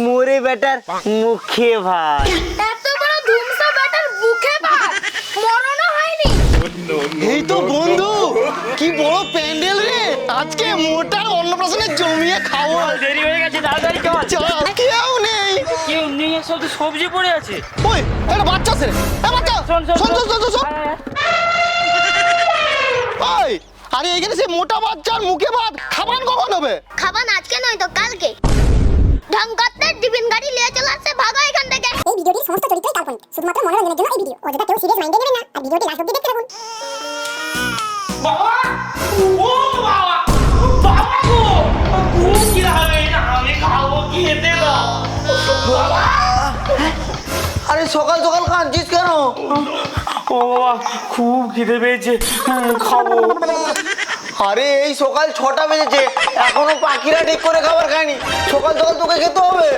মোরে বেটার মুখে ভাত। এত বড় ধুমসা ব্যাটার মুখে ভাত, মরণও হয়নি। এই তো বন্ধু, কি বড় প্যান্ডেল রে! আজকে মোটার অন্নপ্রাশনে জমিয়ে খাবো। দেরি হয়ে গেছে, তাড়াতাড়ি চল। চল, কেউ নেই। কেউ নেই, সব তো সবজি পড়ে আছে। ওই একটা বাচ্চা আছে রে, বাচ্চা শোন, শোন, শোন, শোন। শোন, শোন, শোন। ওই, আরে এখানে সে মোটা বাচ্চার মুখে ভাত খাবার কখন হবে? খাবার আজকে নয় তো কালকে। ঢং করতে টিফিন গাড়ি নিয়ে চলে আসছে, ভাগো এখান থেকে। এই ভিডিওটির সমস্ত চরিত্রই কাল্পনিক, শুধুমাত্র মনোরঞ্জনের জন্য এই ভিডিও। অযথা কেউ সিরিয়াস মাইন্ডে নেবেন না আর ভিডিওটি লাস্ট অবধি দেখতে থাকুন। বাবা, ও বাবা, বাবা গো, খুব খিদে হবে না, আমি খাবো, খেতে দাও। বাবা, আরে সকাল সকাল কাঁদছিস কেন? ও বাবা, খুব খিদে পেয়েছে, খাবো। আরে এই সকাল 6টা বেজেছে, এখনো পাখিরা ঠিক করে খাবার খায়নি। সকাল সকাল তোকে খেতে হবে।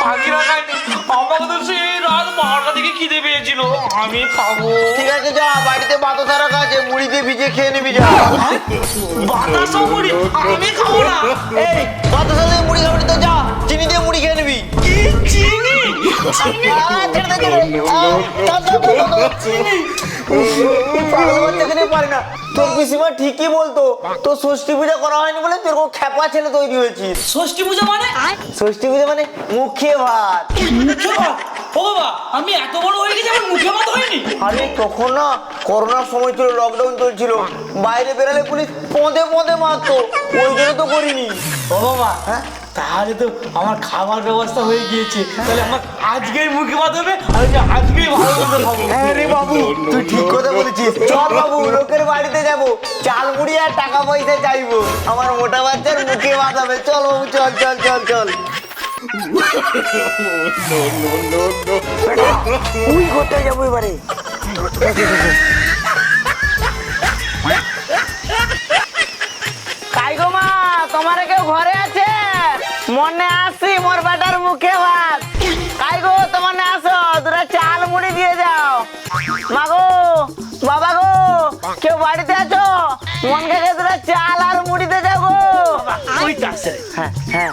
পাখিরা খায়নি, আমাকে তো সেই রাত 12টা থেকে খিদে পেয়েছিল, আমি খাবো। ঠিক আছে যা, বাড়িতে বাতাসা রাখা আছে, মুড়ি দিয়ে ভিজে খেয়ে নিবি যা। বাতাসা মুড়ি, আমি খাবো না। এই বাতাসা দিয়ে মুড়ি খাবি তো যা, চিনি দিয়ে মুড়ি খেয়ে নিবি। কি চিনি? ছেড়ে দে, ছেড়ে দে। চিনি পাগল বাচ্চাকে নিয়ে পারি না। তোর পিসিমা ঠিকই বলতো, তোর ষষ্ঠী পূজা করা হয়নি বলে তোর খ্যাপা ছেলে তৈরি হয়েছিস। ষষ্ঠী পূজা মানে? ষষ্ঠী পূজা মানে মুখে ভাত। মুখে ভাত? ও বাবা, আমি এত বড় হয়ে গেছি, আমার মুখে ভাত হয়নি? আরে তখন না করোনার সময় ছিল, লকডাউন চলছিল, বাইরে বেরালে পুলিশ পদে পদে মারতো, ওই জন্য তো করিনি। ও বাবা, তাহলে তো আমার খাবার ব্যবস্থা হয়ে গিয়েছে, তাহলে আমার আজকেই মুখে ভাত হবে, আর আমি আজকেই ভালো মন্দ খাবো। হ্যাঁ রে বাবু, তুই ঠিক কথা বলেছিস। চল বাবু, লোকের বাড়িতে যাব, চাল মুড়ি আর টাকা পয়সা চাইবো, আমার মোটা বাচ্চার মুখে ভাত হবে। চল বাবু, চল চল চল চল। ওই ঘরটায় যাবো এবারে। কাই গো মা, তোমার কেউ ঘরে আছে? মনে আসি মোর বেটার মুখে ভাত। কাই গো, তোমার আসো, তোরা চাল মুড়ি দিয়ে যাও। মা গো, বাবা গো, কেউ বাড়িতে আছো? মন কাকে তোরা চাল আর মুড়ি দিয়ে যাও গো। ওইটা আছে রে। হ্যাঁ হ্যাঁ,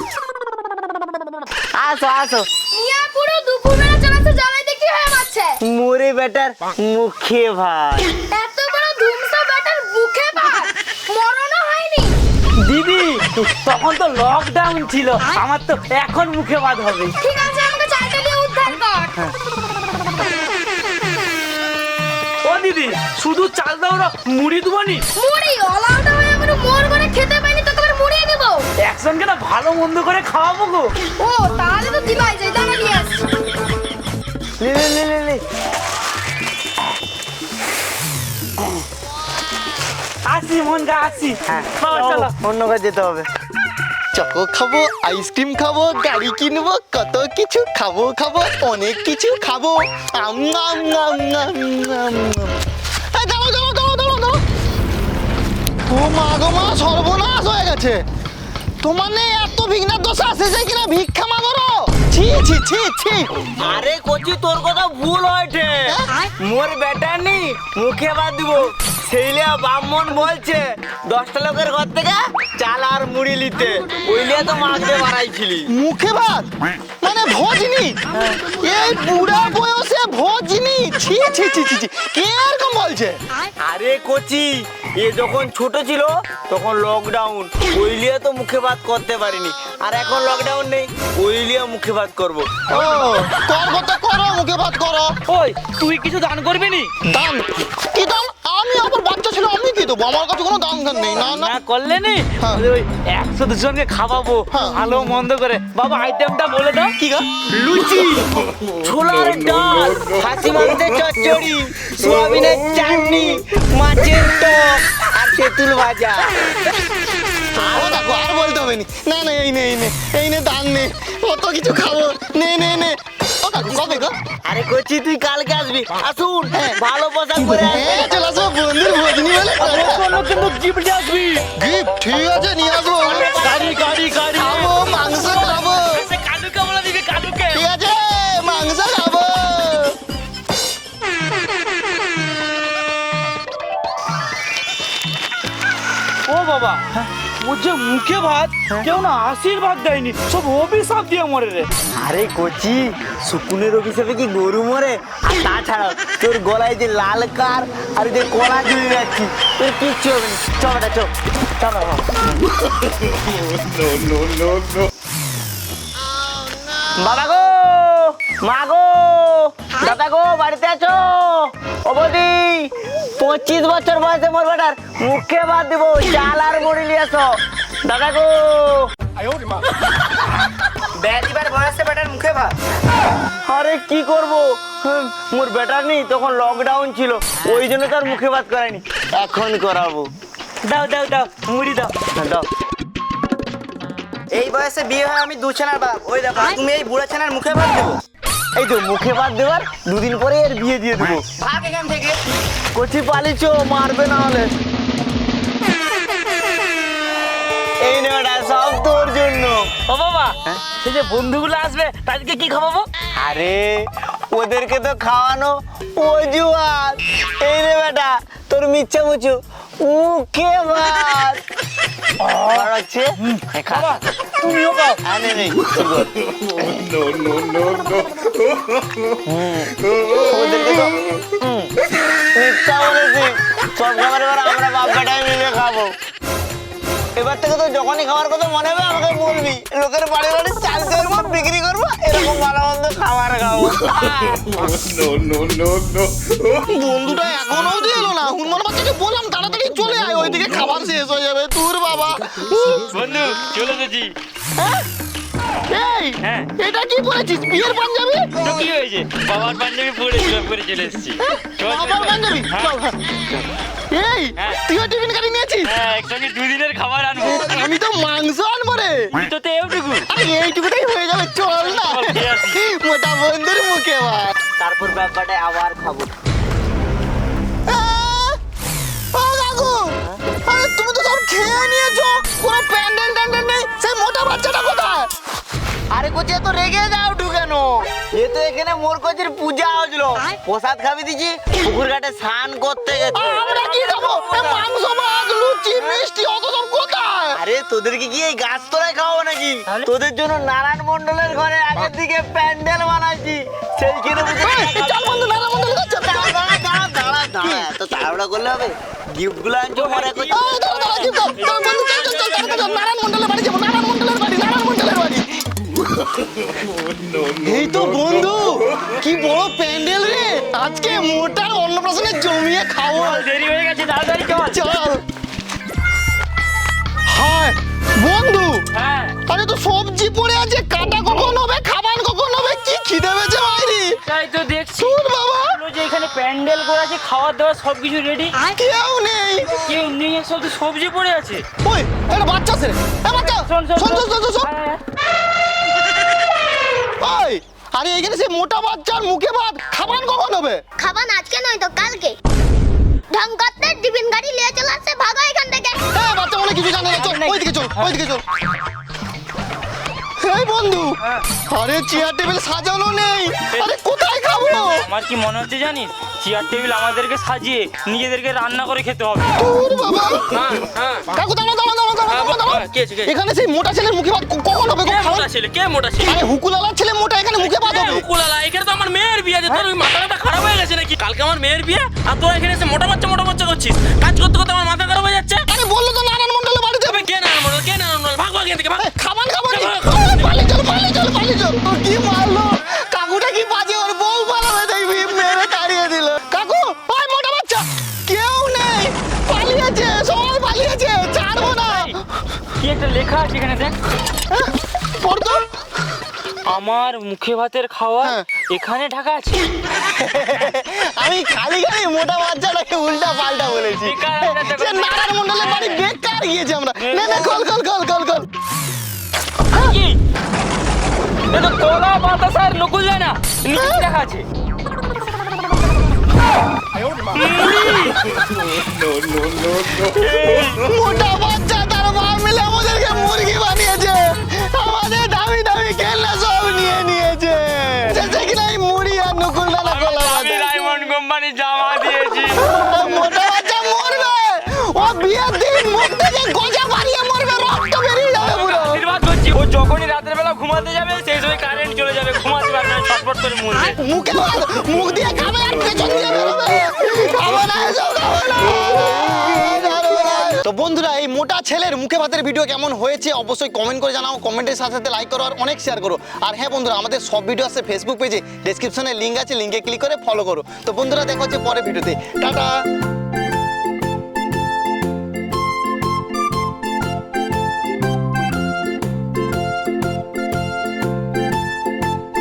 আসো আসো। মিয়া পুরো দুপুরবেলা চলাতে জ্বালাই দেখি হয়ে যাচ্ছে। মোরে বেটার মুখে ভাত। এত বড় ধুমসা ব্যাটার মুখে ভাত, মরণও হয়নি। দিদি, তখন তো লকডাউন ছিল, আমার তো এখন মুখে ভাত হবে। ঠিক আছে, আমাকে চাইটা দিয়ে উদ্ধার কর। ও দিদি, শুধু চাল দাও না, মুড়ি দেবো নি? মুড়ি অলাউটা হয়ে আমি মোর ঘরে খেতে পাইনি, তোকে আবার মুড়িয়ে দেব? একসঙ্গে না ভালো মন্দ করে খাওয়াবো গো। ও তাহলে তো দিবাই যাই, দাঁড়া নিয়ে আসছি। লে লে লে লে লে। আসি মনটা, আসি। হ্যাঁ, বাবা চলো। অন্য কাজ যেতে হবে। চকো খাবো, আইসক্রিম খাবো, গাড়ি কিনবো, কত কিছু খাবো খাবো, অনেক কিছু খাবো। আম আম আম আম আম। এই দাঁড়াও দাঁড়াও দাঁড়াও দাঁড়াও দাঁড়াও। ও মা গো মা, সর্বনাশ হয়ে গেছে। তোমার নেই এত ভিগনার দোষ আসে যে কিনা ভিক্ষা মাগরো। ছি ছি ছি ছি। আরে কচি, তোর কথা ভুল হয়েছে। মোর বেটা নি মুখে ভাত দিব, সেইলে ব্রাহ্মণ বলছে 10টা লোকের ঘর থেকে চাল আর মুড়ি নিতে, ওইলে তো মাগতে বাড়াইছিলি। মুখে ভাত মানে ভোজনি? এই বুড়া বয়সে ভোজনি? ছি ছি ছি ছি ছি। কে এরকম বলছে? আরে কচি, এ যখন ছোট ছিল তখন লকডাউন, ওইলিয়ে তো মুখে ভাত করতে পারিনি, আর এখন লকডাউন নেই, ওইলিয়ে মুখে ভাত করবো। ও, করবো তো করো, মুখে ভাত করো। ওই, তুই কিছু দান করবি নি? দাম? কি দাম? আমি আবার বাচ্চা ছিল, আমি কি দেবো? আমার কাছে কোনো দাম ধান নেই। না না, না করলে নি? হ্যাঁ। ওই 100 জনকে খাওয়াবো হ্যাঁ। ভালো মন্দ করে। বাবা, আইটেমটা বলে দাও। কি গা? লুচি, ছোলার ডাল, খাসি মাংসের চচ্চড়ি, সোয়াবিনের চাটনি, মাছের টক আর তেঁতুল ভাজা। আরো দেখো, আর বলতে হবে নি। না না, এই নে এই নে এই নে, দান নে, কত কিছু খাবো। নে নে নে। ও কাকু, কবে গো? আরে কচি, তুই কালকে আসবি। আসুন, ভালো পোশাক পরে আসবে। হ্যাঁ, চলে আসবো, বন্ধুর ভোজনি বলে। কোনো কিন্তু গিফট আসবি। গিফট ঠিক আছে, নিয়ে আসবো। গাড়ি গাড়ি গাড়ি। খাবো, মাংস খাবো। সে কালুকে বলে দিবি, কালুকে। ঠিক আছে, মাংস খাবো। ও বাবা, ও যে মুখে ভাত কেউ না আশীর্বাদ দেয়নি, সব অভিশাপ দিয়ে মরে রে। আরে কচি, শুকুনের অভিশাপে কি গরু মরে? আর তাছাড়াও তোর গলায় যে লাল কার আর যে কলা ঝুলে যাচ্ছি, তোর কিচ্ছু হবে না। চ বেটা চ, চলো। বাবা গো, মা গো, দাদা গো, বাড়িতে আছো? ও বৌদি, 25 বছর বয়সে মোর বেটার মুখে ভাত দিব, চাল আর মুড়ি নিয়ে আসো। দাদা গো, বেটিবার বয়সে বেটার মুখে ভাত। আরে কি করবো, মোর বেটার নেই, তখন লকডাউন ছিল, ওই জন্য তার মুখে ভাত করায়নি, এখন করাবো। দাও দাও দাও, মুড়ি দাও। দাও। এই বয়সে বিয়ে হয় আমি 2 ছেনার বাপ। ওই দেখো তুমি এই বুড়া ছেনার মুখে ভাত দেবো। এই তো মুখে ভাত দেবার 2 দিন পরে এর বিয়ে দিয়ে দেবো। ভাগ এখান থেকে। কচি পালিছো, মারবে না হলে। এই নেটা সব তোর জন্য। ও বাবা, সেই যে বন্ধুগুলো আসবে তাদেরকে কি খাওয়াবো? আরে ওদেরকে তো খাওয়ানো অজুহাত। এই রে বেটা, তোর মিথ্যা মুচু মুখে ভাত। আর হচ্ছে বাবা তুমিও খাও। আনে নেই ওদেরকে তো মিথ্যা বলেছি, সব খাবার এবার আমরা বাপ বেটাই মিলে খাবো। এবার থেকে তো যখনই খাওয়ার কথা মনে হবে আমাকে বলবি, লোকের বাড়ি বাড়ি চাল করবো, বিক্রি করবো, এরকম ভালো মন্দ খাবার খাবো। বন্ধুটা এখনো অবধি এলো না। হুনমান বাচ্চাকে বললাম তাড়াতাড়ি চলে আয়, ওইদিকে খাবার শেষ হয়ে যাবে। তোর বাবা বন্ধু চলে গেছি। এই হ্যাঁ। এটা কি পরেছিস, বিয়ের পাঞ্জাবি? তো কি হয়েছে, বাবার পাঞ্জাবি পরেছিলাম, পরে চলে এসেছি। চল, চল, আমার চল। পাঞ্জাবি? হ্যাঁ। চল, হ্যাঁ। এই হ্যাঁ। তুইও টিফিন গাড়ি নিয়েছিস? হ্যাঁ, একসঙ্গে 2 দিনের খাবার আনবো। আমি তো মাংস আনবো রে। তো তো এইটুকু। আরে এইটুকুটাই হয়ে যাবে, চল না। চল, খেয়ে আসি। মোটা বন্ধুর মুখে ভাত। তারপর ব্যাপারটায় আবার খাবো। ও কাকু, আরে তুমি তো সব খেয়ে নিয়েছো, কোনো প্যান্ডেল ট্যান্ডেল নেই। সেই মোটা বাচ্চাটা কোথায়? আরে কোচি এত রেগে যাও কেন? এ তো এখানে মোর কোচির পূজা হচ্ছিল, প্রসাদ খাবি দিছি, পুকুর ঘাটে স্নান করতে গেছে। আমরা কি খাবো? এই মাংস ভাত লুচি মিষ্টি অত সব কোথায়? আরে তোদেরকে কি এই গাছ তলায় খাওয়াবো নাকি? তোদের জন্য নারায়ণ মন্ডলের ঘরে আগের দিকে প্যান্ডেল বানাইছি, সেইখানে এই, চল বন্ধু, নানা মন্ডল করছে। দাঁড়া, এত তাড়াহুড়া করলে হবে? গিফট গুলো আনছো মনে করছি। এই, দাঁড়া, দাঁড়া, কি কর? চল বন্ধু, চল, চল, চল, তাড়াতাড়ি চল। নারায়ণ মন্ডলের বাড়ি যাবো, নারায়ণ মন্ডলের বাড়ি, নারায়ণ মন্ডলের বাড়ি। এই তো বন্ধু, কি বড় প্যান্ডেল রে। আজকে মোটার অন্নপ্রাশনে জমিয়ে খাবো। দেরি হয়ে গেছে, তাড়াতাড়ি চল। চল। হায় বন্ধু, হ্যাঁ, আরে তো সবজি পড়ে আছে, কাটা কখন হবে, খাবার কখন হবে, কি খিদে পেয়েছে মাইরি। তাই তো দেখছি। তোর বাবা বললো যে এখানে প্যান্ডেল করা আছে, খাওয়ার দাওয়ার সবকিছু রেডি। কেউ নেই। কেউ নেই, সব তো সবজি পড়ে আছে। ওই একটা বাচ্চা আছে রে, এ বাচ্চা শোন, শোন, শোন, শোন, শোন, শোন, শোন। হ্যাঁ, ওই আরে এখানে সে মোটা বাচ্চার মুখে ভাত, খাবার কখন হবে? খাবার আজকে নয় তো কালকে। ঢং করতে টিফিন গাড়ি নিয়ে চলে আসছে, ভাগো এখান থেকে। হ্যাঁ বাচ্চা মনে কিছু জানে না, চল ওইদিকে চল, ওইদিকে চল। এই বন্ধু, আরে চেয়ার টেবিল সাজানো নেই, আরে কোথায় খাবো? আমার কি মনে হচ্ছে জানিস, চেয়ার টেবিল আমাদেরকে সাজিয়ে নিজেদেরকে রান্না করে খেতে হবে। তোর বাবা হ্যাঁ, হ্যাঁ। কাকু দাঁড়াও, দাঁড়াও, দাঁড়াও, দাঁড়াও, দাঁড়াও। কে আছে, কে? এখানে সেই মোটা ছেলের মুখে ভাত কখন হবে? কে খাবার? মোটা ছেলে, কে মোটা ছেলে? আরে হুকুলালার ছেলে মোটা, এখানে মুখে ভাত হবে। উকুলালা, এখানে তো আমার মেয়ের বিয়ে আছে। তোর ওই মাথাটা খারাপ হয়ে গেছে নাকি? কালকে আমার মেয়ের বিয়ে, আর তোরা এখানে এসে মোটা বাচ্চা করছিস। কাজ করতে করতে আমার মাথা খারাপ হয়ে যাচ্ছে। আরে বললো তো নারায়ণ মন্ডলের বাড়ি যাবে। তবে কে না মনে, কে না মনে, ভাগ ভাগ এখান থেকে, ভাগ। খাবার খাবো নি। খাবো, পালিয়ে চল, পালিয়ে চল, পালিয়ে চল। ও কি মারলো কাকুটা, কি বাজে, ওর বউ পালাবে দেখবি, মেরে তাড়িয়ে দিল। কাকু ওই মোটা বাচ্চা, কেউ নেই, পালিয়েছে, সবাই পালিয়েছে, ছাড়বো না। কি একটা লেখা আছে এখানে, দেখ। পড়তো আমার মুখে ভাতের খাওয়া হ্যাঁ। এখানে ঢাকা আছে। আমি খালি খালি মোটা বাচ্চাটাকে উল্টা পাল্টা বলেছি। বেকার একটা সে নারায়ণ মন্ডলের বাড়ি বেকার গিয়েছি আমরা। না না, call call call call call. কি এটা তোলা বাতাসার নকুল যায় না, নিচে লেখা আছে। মোটা বাচ্চা তার মা মিলে আমাদেরকে মুরগি বানিয়েছে, আমাদের দামি দামি খেলনা সব নিয়ে নিয়েছে। যেটা কিনা এই মুড়ি আর নকুল দানা কলা আমি ডায়মন্ড কোম্পানি জামা দিয়েছি। মোটা বাচ্চা মরবে, ও বিয়ের দিন মুখ থেকে গজা বাড়িয়ে মরবে। ঘুমাতে যাবে সেই সময় কারেন্ট চলে যাবে, ঘুমাতে পারবে না, ছটফট করে মরবে। মুখে ভাত, মুখ দিয়ে খাবে আর পেছন দিয়ে বেরোবে। খাবো না এসব, খাবো না। তো বন্ধুরা, এই মোটা ছেলের মুখে ভাতের ভিডিও কেমন হয়েছে অবশ্যই কমেন্ট করে জানাও, কমেন্টের সাথে সাথে লাইক করো আর অনেক শেয়ার করো। আর হ্যাঁ বন্ধুরা, আমাদের সব ভিডিও আছে ফেসবুক পেজে, ডেসক্রিপশনে লিঙ্ক আছে, লিঙ্কে ক্লিক করে ফলো করো। তো বন্ধুরা, দেখা হচ্ছে পরের ভিডিওতে, টাটা।